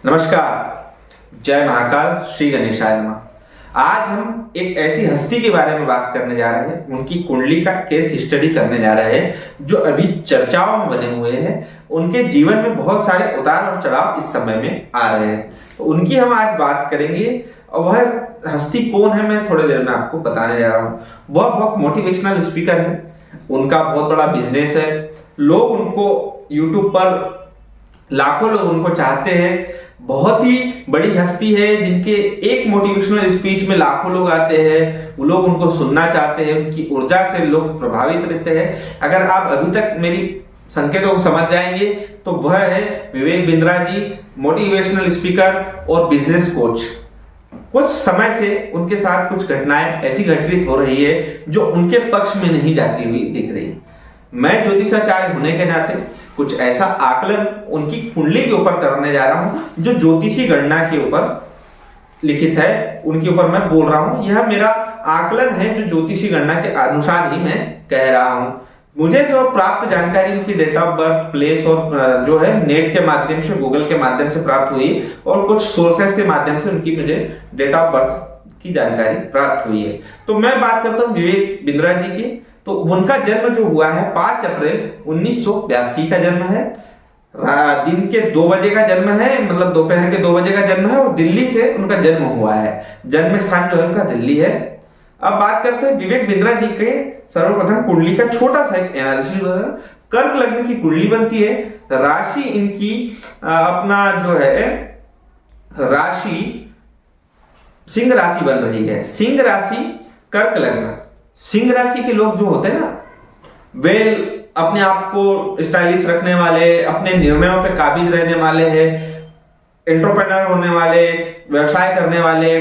नमस्कार, जय महाकाल, श्री गणेशाय नमः। आज हम एक ऐसी हस्ती के बारे में बात करने जा रहे हैं, उनकी कुंडली का केस स्टडी करने जा रहे हैं जो अभी चर्चाओं में बने हुए हैं। उनके जीवन में बहुत सारे उतार और चढ़ाव इस समय में आ रहे हैं, तो उनकी हम आज बात करेंगे। और वह हस्ती कौन है मैं थोड़ी देर में आपको बताने जा रहा हूँ। वह बहुत मोटिवेशनल स्पीकर है, उनका बहुत बड़ा बिजनेस है, लोग उनको यूट्यूब पर लाखों लोग उनको चाहते हैं। बहुत ही बड़ी हस्ती है जिनके एक मोटिवेशनल स्पीच में लाखों लोग आते हैं, वो लोग उनको सुनना चाहते हैं, उनकी ऊर्जा से लोग प्रभावित रहते हैं। अगर आप अभी तक मेरी संकेतों को समझ जाएंगे तो वह है विवेक बिंद्रा जी, मोटिवेशनल स्पीकर और बिजनेस कोच। कुछ समय से उनके साथ कुछ घटनाएं ऐसी घटित हो रही है जो उनके पक्ष में नहीं जाती हुई दिख रही। मैं ज्योतिषाचार्य होने के नाते कुछ ऐसा आकलन उनकी कुंडली के ऊपर करने जा रहा हूं जो ज्योतिषी गणना के ऊपर लिखित है, उनके ऊपर मैं बोल रहा हूं। यह मेरा आकलन है जो ज्योतिषी गणना के अनुसार ही मैं कह रहा हूं। मुझे जो प्राप्त जानकारी उनकी डेट ऑफ बर्थ, प्लेस और जो है नेट के माध्यम से, गूगल के माध्यम से प्राप्त हुई और कुछ सोर्सेस के माध्यम से उनकी मुझे डेट ऑफ बर्थ की जानकारी प्राप्त हुई है। तो मैं बात करता हूँ विवेक बिंद्रा जी की। तो उनका जन्म जो हुआ है 5 अप्रैल 1982 का जन्म है। दिन के 2 बजे का जन्म है, मतलब दोपहर के 2 बजे का जन्म है और दिल्ली से उनका जन्म हुआ है। जन्म स्थान जो है उनका दिल्ली है। अब बात करते हैं विवेक बिंद्रा जी के सर्वप्रथम कुंडली का छोटा सा एक एनालिसिस। कर्क लग्न की कुंडली बनती है। राशि इनकी अपना जो है राशि सिंह राशि बन रही है। सिंह राशि, कर्क लग्न। सिंह राशि के लोग जो होते हैं ना, वे अपने आप को स्टाइलिश रखने वाले, अपने निर्णयों पे काबिज रहने वाले हैं, एंटरप्रेन्योर होने वाले, व्यवसाय करने वाले,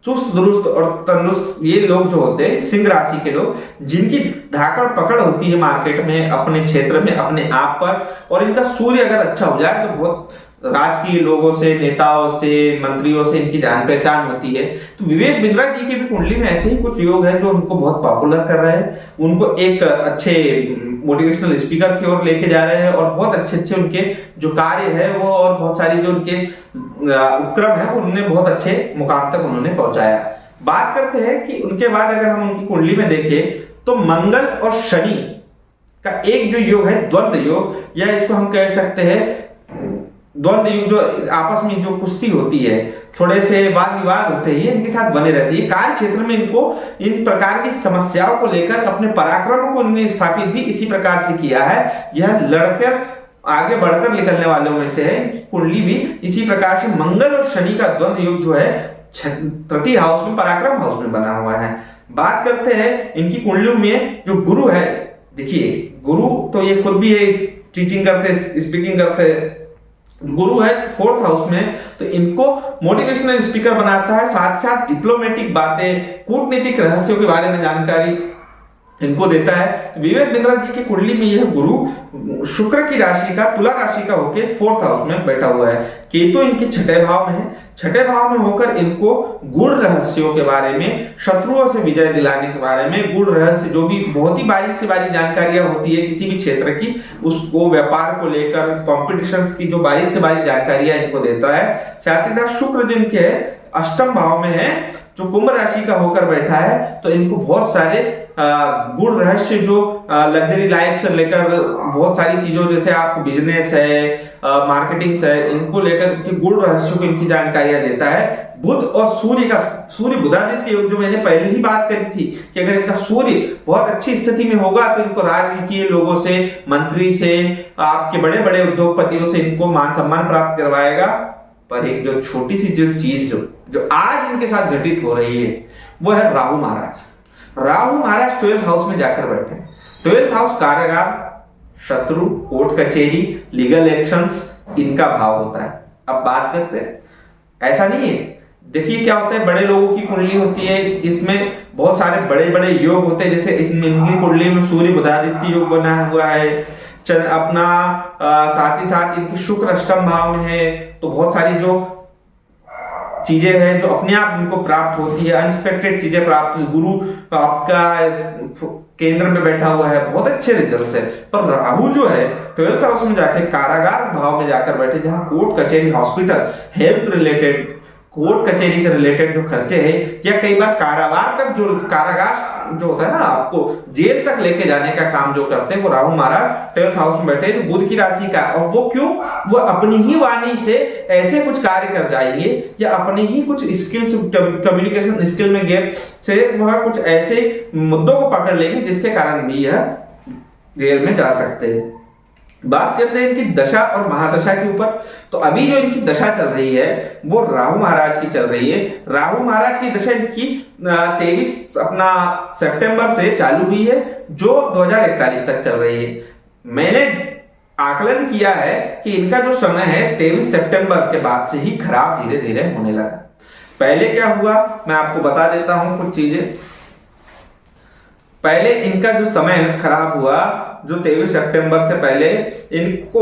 चुस्त दुरुस्त और तंदुरुस्त, ये लोग जो होते हैं सिंह राशि के लोग, जिनकी धाकड़ पकड़ होती है मार्केट में, अपने क्षेत्र में, अपने आप पर, और इनका सूर्य अगर अच्छा हो जाए तो बहुत राजकीय लोगों से, नेताओं से, मंत्रियों से इनकी जान पहचान होती है। तो विवेक बिंद्रा जी की भी कुंडली में ऐसे ही कुछ योग है जो उनको बहुत पॉपुलर कर रहे हैं, उनको एक अच्छे मोटिवेशनल स्पीकर की ओर लेके जा रहे हैं और बहुत अच्छे अच्छे उनके जो कार्य है वो, और बहुत सारी जो उनके उपक्रम है उन्होंने बहुत अच्छे मुकाम तक उन्होंने पहुंचाया। बात करते हैं कि उनके बाद अगर हम उनकी कुंडली में देखें तो मंगल और शनि का एक जो योग है द्वंद्व योग, या इसको हम कह सकते हैं द्वंद्व युग, जो आपस में जो कुश्ती होती है, थोड़े से वाद विवाद होते ही इनके साथ बने रहती है। कार्य क्षेत्र में इनको इन प्रकार की समस्याओं को लेकर अपने पराक्रम को इन्होंने स्थापित भी इसी प्रकार से किया है। यह लड़कर आगे बढ़कर निकलने वालों में से है। कुंडली भी इसी प्रकार से मंगल और शनि का द्वंद्व युग जो है तृतीय हाउस में, पराक्रम हाउस में बना हुआ है। बात करते हैं इनकी कुंडलियों में जो गुरु है। देखिए, गुरु तो ये खुद भी है, टीचिंग करते, स्पीकिंग करते, गुरु है 4th हाउस में, तो इनको मोटिवेशनल स्पीकर बनाता है। साथ साथ डिप्लोमेटिक बातें, कूटनीतिक रहस्यों के बारे में जानकारी इनको देता है। विवेक बिंद्रा जी की कुंडली में यह गुरु शुक्र की राशि का, तुला राशि का होकर 4th हाउस में बैठा हुआ है। केतु इनके 6ठे भाव में है। 6ठे भाव में होकर इनको गुण रहस्यों के बारे में, शत्रुओं से विजय दिलाने के बारे में, गुण रहस्य जो भी बहुत ही बारीक से बारीक जानकारियां होती है किसी भी क्षेत्र की, उसको, व्यापार को लेकर, कॉम्पिटिशंस की जो बारीक से बारीक जानकारियां इनको देता है। साथ ही साथ शुक्र जिनके 8म भाव में है, जो कुंभ राशि का होकर बैठा है, तो इनको बहुत सारे गुण रहस्य जो लग्जरी लाइफ से लेकर बहुत सारी चीजों, जैसे आप बिजनेस है, मार्केटिंग है, इनको लेकर के गुण रहस्यों को इनकी जानकारियां देता है। बुध और सूर्य का, सूर्य बुधादित्य योग जो मैंने पहले ही बात करी थी कि अगर इनका सूर्य बहुत अच्छी स्थिति में होगा तो इनको राजकीय लोगों से, मंत्री से, आपके बड़े बड़े उद्योगपतियों से इनको मान सम्मान प्राप्त करवाएगा। पर एक जो छोटी सी जो चीज जो आज इनके साथ घटित हो रही है वो है राहु महाराज। राहु महाराज 12th हाउस में जाकर बैठे। 12th हाउस कारागार, शत्रु, कोर्ट कचहरी, लीगल एक्शंस, इनका भाव होता है। अब बात करते हैं, ऐसा नहीं है। देखिए क्या होता है, बड़े लोगों की कुंडली होती है, इसमें बहुत सारे बड़े बड़े योग होते हैं। जैसे इसमें इनकी कुंडली में सूर्य बुधादित्य योग बना हुआ है, अपना साथ ही साथ इनकी शुक्र 8म भाव में है, तो बहुत सारी जो चीजें हैं जो अपने आप इनको प्राप्त होती है, अनएक्सपेक्टेड चीजें प्राप्त, गुरु आपका केंद्र में बैठा हुआ है, बहुत अच्छे रिजल्ट है। पर राहु जो है 12th हाउस में जाके कारागार भाव में जाकर बैठे, जहां कोर्ट कचहरी हॉस्पिटल हेल्थ रिलेटेड कोर्ट कचहरी के रिलेटेड जो खर्चे हैं, या कई बार कारागार तक जो कारागार जो होता है ना, आपको जेल तक लेके जाने का काम जो करते हैं, वो राहु महाराज 12th हाउस में बैठे जो बुध की राशि का। और वो क्यों? वो अपनी ही वाणी से ऐसे कुछ कार्य कर जाएंगे, या अपनी ही कुछ स्किल्स कम्युनिकेशन स्किल में गैप से वह कुछ ऐसे मुद्दों को पकड़ लेंगे जिसके कारण भी यह जेल में जा सकते हैं। बात करते हैं इनकी दशा और महादशा के ऊपर। तो अभी जो इनकी दशा चल रही है वो राहु महाराज की चल रही है। राहु महाराज की दशा इनकी 23 अपना सितंबर से चालू हुई है, जो 2041 तक चल रही है। मैंने आकलन किया है कि इनका जो समय है 23 सितंबर के बाद से ही खराब धीरे धीरे होने लगा। पहले क्या हुआ मैं आपको बता देता हूं कुछ चीजें। पहले इनका जो समय खराब हुआ, जो 23 सितंबर से पहले इनको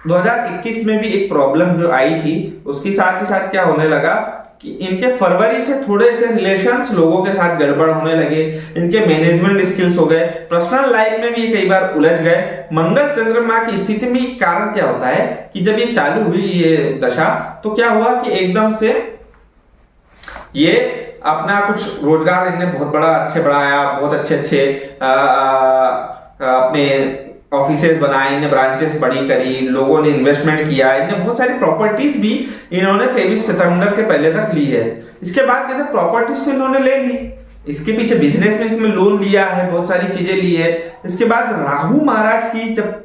2021 में भी एक प्रॉब्लम जो आई थी, उसके साथ ही साथ क्या होने लगा कि इनके फरवरी से थोड़े से रिलेशंस लोगों के साथ गड़बड़ होने लगे, इनके मैनेजमेंट स्किल्स हो गए, पर्सनल लाइफ में भी कई बार उलझ गए। मंगल चंद्रमा की स्थिति में कारण क्या होता है कि जब ये चालू हुई ये दशा, तो क्या हुआ कि एकदम से ये अपना कुछ रोजगार इनने बहुत बड़ा अच्छे बढ़ाया, बहुत अच्छे अपने ऑफिसेज बनाए, इन्हें ब्रांचेस बड़ी करी, लोगों ने इन्वेस्टमेंट किया, इन्हें बहुत सारी प्रॉपर्टीज भी इन्होंने 23 सितंबर के पहले तक ली है। इसके बाद कहते प्रॉपर्टीज तो इन्होंने ले ली, इसके पीछे बिजनेस में इसमें लोन लिया है, बहुत सारी चीजें ली है। इसके बाद राहु महाराज की जब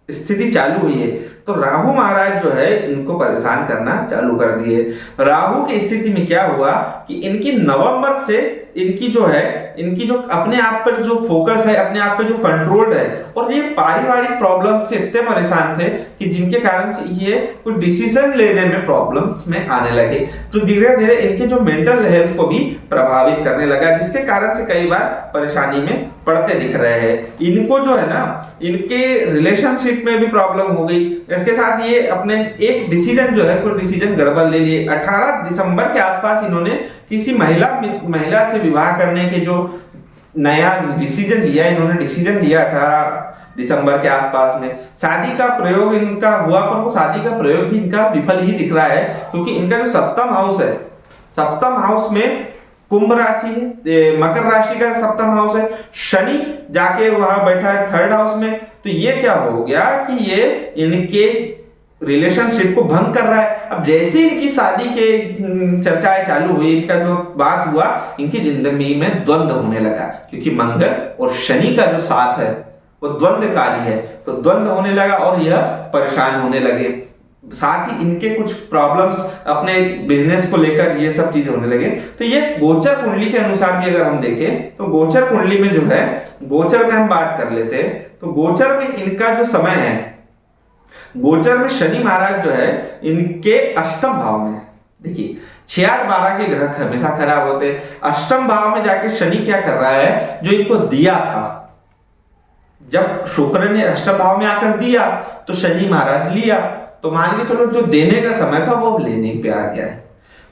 स्थिति चालू हुई है तो राहु महाराज जो है इनको परेशान करना चालू कर दिए। राहु की स्थिति में क्या हुआ कि इनकी नवंबर से इनकी जो अपने आप पर जो फोकस है, अपने आप पे जो कंट्रोल है, और ये पारिवारिक प्रॉब्लम से इतने परेशान थे कि जिनके कारण से ये कुछ डिसीजन लेने में प्रॉब्लम्स में आने लगे, जो धीरे धीरे इनके जो मेंटल हेल्थ को भी प्रभावित करने लगा, जिसके कारण से कई बार परेशानी में पड़ते दिख रहे हैं। इनको जो है ना, इनके रिलेशनशिप में भी प्रॉब्लम हो गई। इसके साथ ये अपने एक डिसीजन जो है, कोई डिसीजन गड़बड़ ले लिए। 18 दिसंबर के आसपास इन्होंने किसी महिला से विवाह करने के जो नया डिसीजन लिया, इन्होंने डिसीजन लिया 18 दिसंबर के आसपास में। शादी का प्रयोग इनका हुआ, पर वो शादी का प्रयोग भी इनका विफल ही दिख रहा है, क्योंकि इनका जो सप्तम हाउस है, सप्तम हाउस में कुंभ राशि है, मकर राशि का सप्तम हाउस है, शनि जाके वहां बैठा है 3rd हाउस में। तो ये क्या हो गया कि ये इनके रिलेशनशिप को भंग कर रहा है। अब जैसे ही इनकी शादी के चर्चाएं चालू हुई, इनका जो बात हुआ, इनकी जिंदगी में द्वंद्व होने लगा, क्योंकि मंगल और शनि का जो साथ है वो द्वंद्वकारी है, तो द्वंद्व होने लगा और यह परेशान होने लगे। साथ ही इनके कुछ प्रॉब्लम्स अपने बिजनेस को लेकर ये सब चीजें होने लगे। तो ये गोचर कुंडली के अनुसार भी अगर हम देखें तो गोचर कुंडली में जो है, गोचर में हम बात कर लेते हैं, तो गोचर में इनका जो समय है, गोचर में शनि महाराज जो है इनके अष्टम भाव में, देखिए 6-8-12 के ग्रह हमेशा खराब होते हैं। अष्टम भाव में जाके शनि क्या कर रहा है, जो इनको दिया था, जब शुक्र ने अष्टम भाव में आकर दिया तो शनि महाराज लिया, तो मान के चलो जो देने का समय था वो लेने पे आ गया है।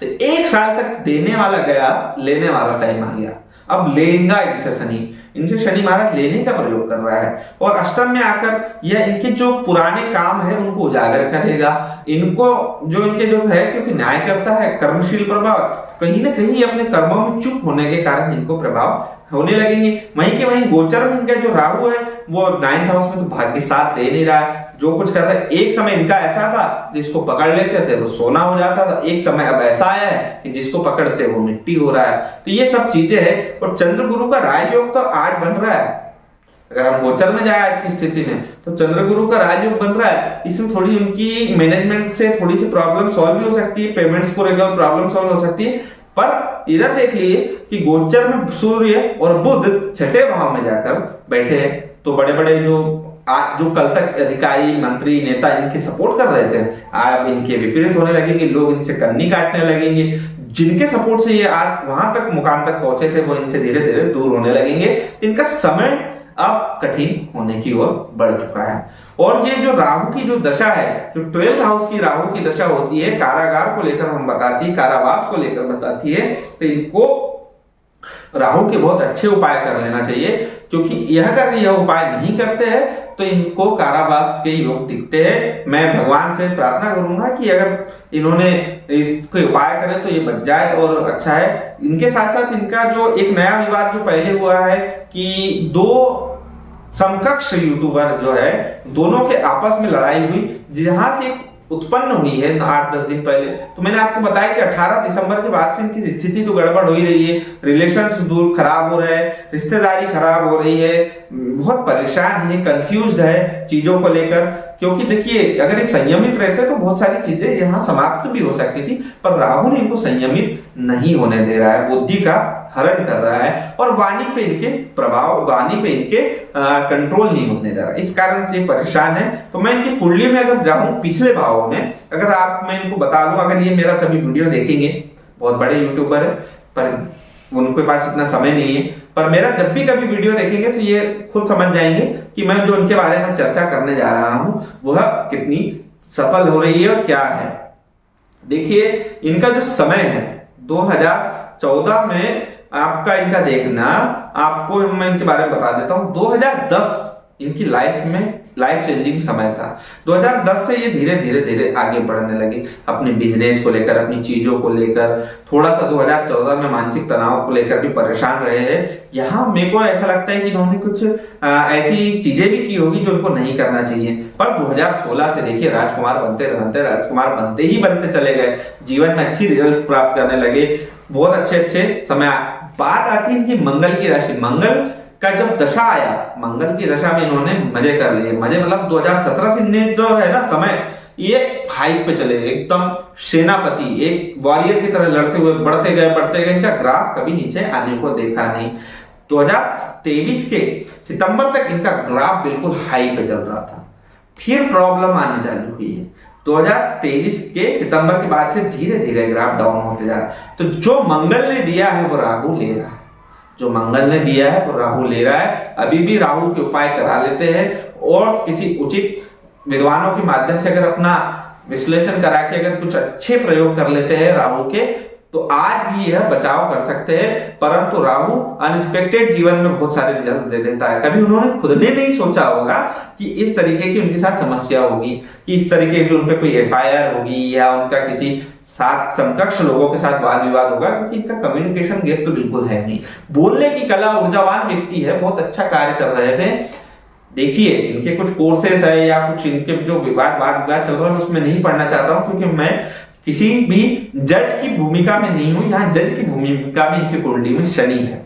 तो 1 साल तक देने वाला गया, लेने वाला टाइम आ गया। अब लेगा इनसे शनि महाराज लेने का प्रयोग कर रहा है, और अष्टम में आकर यह इनके जो पुराने काम है उनको उजागर करेगा। इनको जो इनके जो है, क्योंकि न्याय करता है कर्मशील प्रभाव, कहीं ना कहीं अपने कर्मों में चुप होने के कारण इनको प्रभाव होने लगेंगे। वहीं के वहीं गोचर में इनका जो राहु है वो 9th हाउस में तो भाग्य साथ दे नहीं रहा है। जो कुछ कर रहा है, एक समय इनका ऐसा था जिसको पकड़ लेते थे तो सोना हो जाता था, एक समय अब ऐसा आया है कि जिसको पकड़ते वो मिट्टी हो रहा है। तो ये सब चीजें हैं। और चंद्र गुरु का राजयोग तो आज बन रहा है, अगर हम गोचर में जाए आज की स्थिति में, तो चंद्र गुरु का राजयोग बन रहा है। इसमें थोड़ी उनकी मैनेजमेंट से थोड़ी सी प्रॉब्लम सॉल्व भी हो सकती है, पेमेंट्स को लेकर प्रॉब्लम सॉल्व हो सकती है। पर इधर देख लिए कि गोचर में सूर्य और बुध 6ठे भाव में जाकर बैठे हैं, तो बड़े बड़े जो कल तक अधिकारी मंत्री नेता इनके सपोर्ट कर रहे थे, अब इनके विपरीत होने लगेंगे, लोग इनसे कन्नी काटने लगेंगे। जिनके सपोर्ट से ये आज वहां तक मुकाम तक पहुंचे थे वो इनसे धीरे धीरे दूर होने लगेंगे। इनका समय अब कठिन होने की ओर बढ़ चुका है। और ये जो राहु की जो दशा है, जो 12th हाउस की राहु की दशा होती है, कारागार को लेकर हम बताती है, कारावास को लेकर बताती है, तो इनको राहु के बहुत अच्छे उपाय कर लेना चाहिए, क्योंकि यह अगर यह उपाय नहीं करते हैं तो इनको कारावास के योग दिखते हैं। मैं भगवान से प्रार्थना करूंगा कि अगर इन्होंने इसको उपाय करें तो ये बच जाए और अच्छा है। इनके साथ साथ इनका जो एक नया विवाद जो पहले हुआ है कि दो समकक्ष यूट्यूबर जो है, दोनों के आपस में लड़ाई हुई, जहां से उत्पन्न हुई है 8-10 दिन पहले। तो मैंने आपको बताया कि 18 दिसंबर के बाद से इनकी स्थिति तो गड़बड़ हो ही रही है, रिलेशंस दूर खराब हो रहे हैं, रिश्तेदारी खराब हो रही है, बहुत परेशान है, कंफ्यूज्ड है चीजों को लेकर। क्योंकि देखिए, अगर ये संयमित रहते तो बहुत सारी चीजें यहाँ समाप्त भी हो सकती थी, पर राहु ने इनको संयमित नहीं होने दे रहा है, बुद्धि का हरण कर रहा है, और वाणी पे इनके प्रभाव, वाणी पे इनके कंट्रोल नहीं होने दे रहा है। इस कारण से परेशान है। तो मैं इनकी कुंडली में अगर जाऊं पिछले भावों में, अगर मैं इनको बता दूं, अगर ये मेरा कभी वीडियो देखेंगे, बहुत बड़े यूट्यूबर है पर उनके पास इतना समय नहीं है, पर मेरा जब भी कभी वीडियो देखेंगे तो ये खुद समझ जाएंगे कि मैं जो उनके बारे में चर्चा करने जा रहा हूं वह कितनी सफल हो रही है और क्या है। देखिए, इनका जो समय है 2014 में आपका इनका देखना, आपको मैं इनके बारे में बता देता हूं। 2010 इनकी लाइफ में लाइफ चेंजिंग समय था। 2010 से ये धीरे धीरे धीरे आगे बढ़ने लगे अपने बिजनेस को लेकर, अपनी चीजों को लेकर। थोड़ा सा 2014 में मानसिक तनाव को लेकर भी परेशान रहे हैं। यहाँ मेरे को ऐसा लगता है कि इन्होंने कुछ ऐसी चीजें भी की होगी जो उनको नहीं करना चाहिए। पर 2016 से देखिए, राजकुमार बनते ही बनते चले गए, जीवन में अच्छी रिजल्ट प्राप्त करने लगे, बहुत अच्छे समय। बात आती है इनकी मंगल की राशि। मंगल का जब दशा आया, मंगल की दशा में इन्होंने मजे कर लिए। मजे मतलब 2017 से इन्हें जो है ना समय, ये हाइट पे चले, एकदम सेनापति, एक वॉरियर की तरह लड़ते हुए बढ़ते गए। इनका ग्राफ कभी नीचे आने को देखा नहीं। 2023 के सितंबर तक इनका ग्राफ बिल्कुल हाई पे चल रहा था, फिर प्रॉब्लम आने चालू हुई है। 2023 के सितंबर के बाद से धीरे धीरे ग्राफ डाउन होते जा रहा है। तो जो मंगल ने दिया है वो राहु ले रहा है, जो मंगल ने दिया है वो राहु ले रहा है। अभी भी राहु के उपाय करा लेते हैं, और किसी उचित विद्वानों के माध्यम से अगर अपना विश्लेषण करा के अगर कुछ अच्छे प्रयोग कर लेते हैं राहु के, तो आज भी यह बचाव कर सकते हैं। परंतु राहु अनएक्सपेक्टेड जीवन में बहुत सारे रिजल्ट दे देता है। कभी उन्होंने खुद ने नहीं सोचा होगा कि इस तरीके की उनके साथ समस्या होगी, कि इस तरीके की उन पे कोई FIR होगी, या उनका किसी साथ समकक्ष लोगों के साथ वाद विवाद होगा, क्योंकि इनका कम्युनिकेशन गेप तो बिल्कुल है नहीं। बोलने की कला, ऊर्जावान व्यक्ति है, बहुत अच्छा कार्य कर रहे थे। देखिए, इनके कुछ कोर्सेस है या कुछ इनके जो विवाद चल रहा है, उसमें नहीं पढ़ना चाहता हूं, क्योंकि मैं किसी भी जज की भूमिका में नहीं हूं। यहाँ जज की भूमिका में इनकी कुंडली में शनि है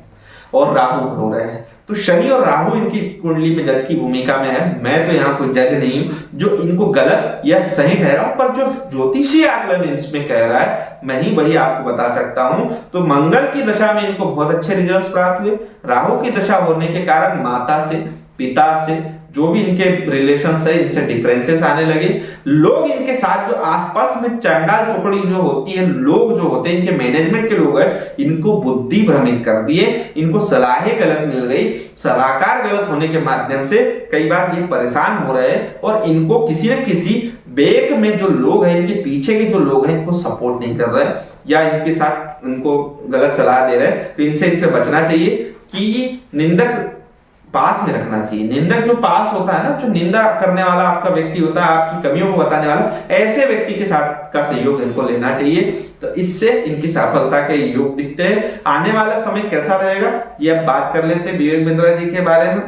और राहु हो रहे हैं, तो शनि और राहु इनकी कुंडली में जज की भूमिका में है। मैं तो यहाँ कोई जज नहीं हूं जो इनको गलत या सही ठहरा हूं, पर जो ज्योतिषीय आकलन इसमें कह रहा है मैं ही वही आपको बता सकता हूं। तो मंगल की दशा में इनको बहुत अच्छे रिजल्ट्स प्राप्त हुए। राहु की दशा होने के कारण माता से, पिता से, जो भी इनके रिलेशन है, इनसे डिफरेंसेस आने लगे। लोग इनके साथ जो आसपास में चंडाल चौकड़ी जो होती है, लोग जो होते हैं, इनके मैनेजमेंट के लोग हैं, इनको बुद्धि भ्रमित कर दिए, इनको सलाहें गलत मिल गई। सलाहकार गलत होने के माध्यम से कई बार ये परेशान हो रहे हैं, और इनको किसी न किसी बैक में जो लोग हैं, इनके पीछे के जो लोग हैं, इनको सपोर्ट नहीं कर रहे या इनके साथ इनको गलत सलाह दे रहे हैं। तो इनसे बचना चाहिए कि निंदक पास में रखना चाहिए। निंदक जो पास होता है ना, जो निंदा करने वाला आपका व्यक्ति होता है, आपकी कमियों को बताने वाला, ऐसे व्यक्ति के साथ का सहयोग इनको लेना चाहिए। तो इससे इनकी सफलता के योग दिखते हैं। आने वाला समय कैसा रहेगा ये अब बात कर लेते हैं विवेक बिंद्रा जी के बारे में।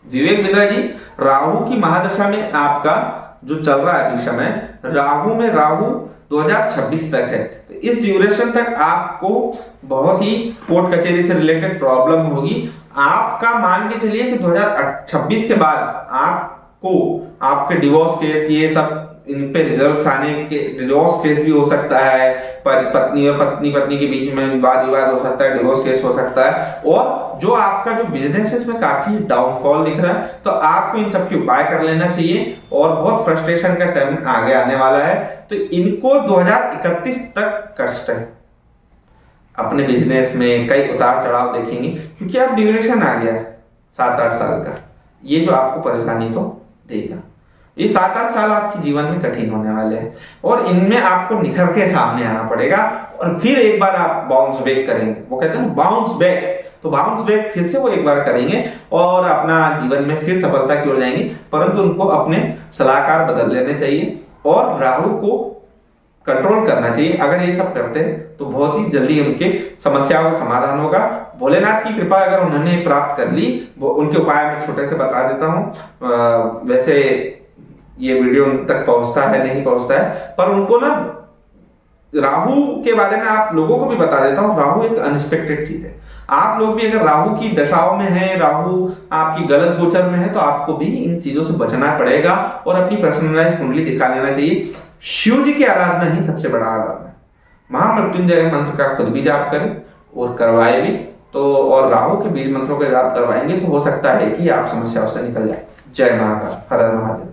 विवेक बिंद्रा जी, राहु की महादशा में आपका जो चल रहा है अभी समय, राहु में राहु 2026 तक है। तो इस ड्यूरेशन तक आपको बहुत ही कोर्ट कचहरी से रिलेटेड प्रॉब्लम होगी। आपका मान के चलिए कि 2026 के बाद आपको आपके डिवोर्स केस, ये सब इन पे रिजल्ट आने के, डिवोर्स केस भी हो सकता है, पत्नी और पत्नी के बीच में वाद विवाद हो सकता है, डिवोर्स केस हो सकता है। और जो आपका जो बिजनेस है इसमें काफी डाउनफॉल दिख रहा है, तो आपको इन सब के उपाय कर लेना चाहिए। और बहुत फ्रस्ट्रेशन का टाइम आगे आने वाला है, तो इनको 2031 तक कष्ट है। अपने बिजनेस में कई उतार चढ़ाव देखेंगे, क्योंकि अब ड्यूरेशन आ गया है। 7-8 साल का, ये जो आपको परेशानी तो देगा। ये 7-8 साल आपके जीवन में कठिन होने वाले हैं और इनमें आपको निखर के सामने आना पड़ेगा और फिर एक बार आप बाउंस बैक करेंगे। वो कहते हैं ना बाउंस बैक, तो बाउंस बैक फिर से वो एक बार करेंगे और अपना जीवन में फिर सफलता की ओर जाएंगे। परंतु उनको अपने सलाहकार बदल लेने चाहिए और राहु को कंट्रोल करना चाहिए। अगर ये सब करते हैं तो बहुत ही जल्दी उनके समस्याओं का समाधान होगा। भोलेनाथ की कृपा अगर उन्होंने प्राप्त कर ली, वो उनके उपाय मैं छोटे से बता देता हूँ। वैसे ये वीडियो उन तक पहुंचता है नहीं पहुंचता है, पर उनको ना राहु के बारे में आप लोगों को भी बता देता हूँ। राहु एक अनएक्सपेक्टेड चीज है। आप लोग भी अगर राहु की दशाओं में है, राहु आपकी गलत गोचर में है, तो आपको भी इन चीजों से बचना पड़ेगा और अपनी पर्सनलाइज कुंडली दिखा लेना चाहिए। शिव जी की आराधना ही सबसे बड़ा आराधना है। महामृत्युंजय मंत्र का खुद भी जाप करें और करवाए भी तो, और राहु के बीज मंत्रों का जाप करवाएंगे तो हो सकता है कि आप समस्याओं से निकल जाए। जय महाकाल, हर हर महादेव।